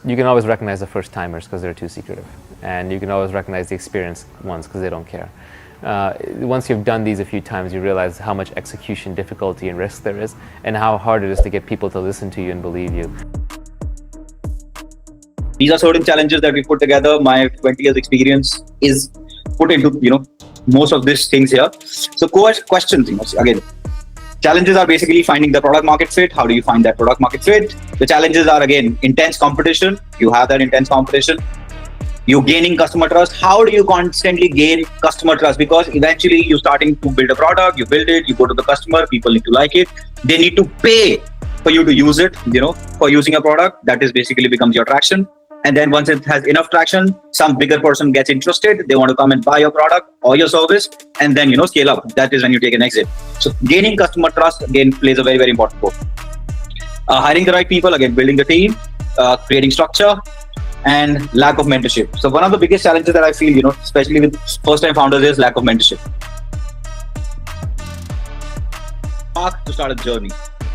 You can always recognize the first timers because they're too secretive, and you can always recognize the experienced ones because they don't care. Once you've done these a few times, you realize how much execution difficulty and risk there is, and how hard it is to get people to listen to you and believe you. These are certain challenges that we put together. My 20 years experience is put into, most of these things here. So questions, again, challenges are basically finding the product market fit. How do you find that product market fit? The challenges are, again, intense competition. You have that intense competition. You're gaining customer trust. How do you constantly gain customer trust? Because eventually you're starting to build a product, you build it, you go to the customer, people need to like it. They need to pay for you to use it, for using a product. That is basically becomes your traction. And then once it has enough traction, some bigger person gets interested. They want to come and buy your product or your service, and then, scale up. That is when you take an exit. So gaining customer trust, again, plays a very, very important role. Hiring the right people, again, building the team, creating structure, and lack of mentorship. So one of the biggest challenges that I feel, especially with first-time founders, is lack of mentorship. To start a journey,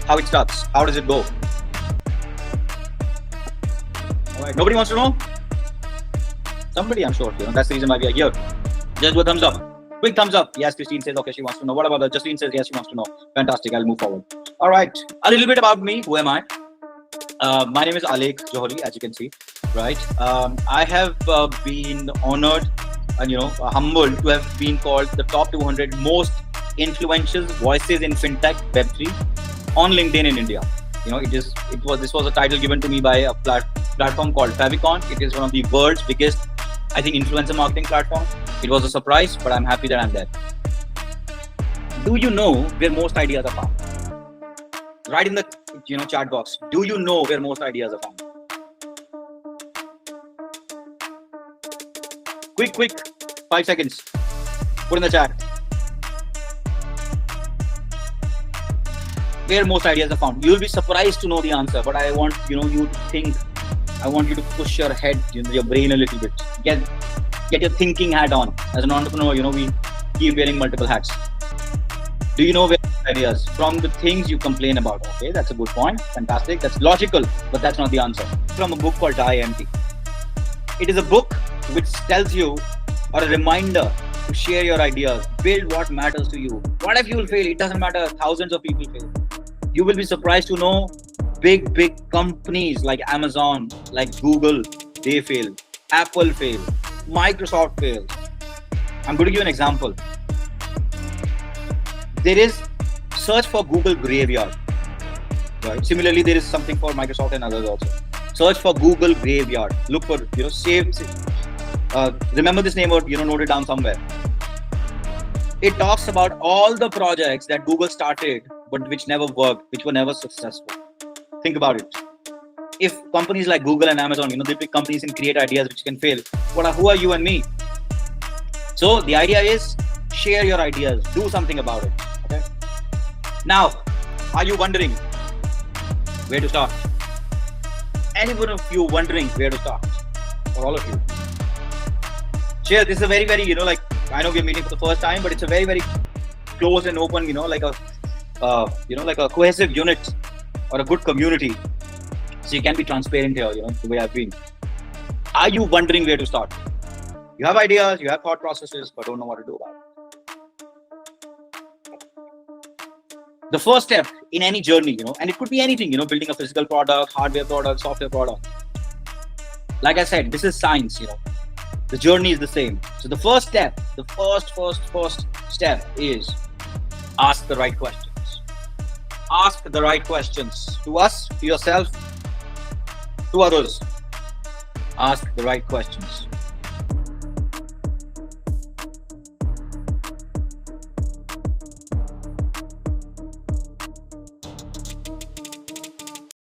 how it starts, how does it go? All right, nobody wants to know? Somebody, I'm sure. That's the reason why we are here. Just do a thumbs up. Quick thumbs up. Yes, Christine says, okay, she wants to know. What about that? Justine says, yes, she wants to know. Fantastic. I'll move forward. All right. A little bit about me. Who am I? My name is Alek Johari, as you can see, right? I have been honored and, humbled to have been called the top 200 most influential voices in fintech Web3 on LinkedIn in India. This was a title given to me by a platform called Favicon. It is one of the world's biggest, I think, influencer marketing platform. It was a surprise, but I'm happy that I'm there. Do you know where most ideas are found? Write in the chat box. Do you know where most ideas are found? Quick, 5 seconds. Put in the chat. Where most ideas are found. You'll be surprised to know the answer, but I want you to think. I want you to push your head, your brain a little bit. Get your thinking hat on. As an entrepreneur, we keep wearing multiple hats. Do you know where ideas? From the things you complain about. Okay, that's a good point. Fantastic. That's logical, but that's not the answer. From a book called Die Empty. It is a book which tells you, or a reminder, to share your ideas. Build what matters to you. What if you will fail? It doesn't matter. Thousands of people fail. You will be surprised to know big companies like Amazon, like Google, they fail. Apple fail. Microsoft fails. I'm going to give you an example. There is search for Google Graveyard. Right? Similarly, there is something for Microsoft and others also. Search for Google Graveyard. Look for, save. Remember this name or, note it down somewhere. It talks about all the projects that Google started, but which never worked, which were never successful. Think about it. If companies like Google and Amazon, they big companies and create ideas which can fail, who are you and me? So the idea is share your ideas, do something about it. Okay. Now, are you wondering where to start? Any one of you wondering where to start? Or all of you? Share. This is a very, very, I know we're meeting for the first time, but it's a very, very close and open, like a cohesive unit or a good community. So you can be transparent here, the way I've been. Are you wondering where to start? You have ideas, you have thought processes, but don't know what to do about it. The first step in any journey, and it could be anything, building a physical product, hardware product, software product. Like I said, this is science, The journey is the same. So the first step, the first step is ask the right questions. Ask the right questions to us, to yourself, to others. Ask the right questions.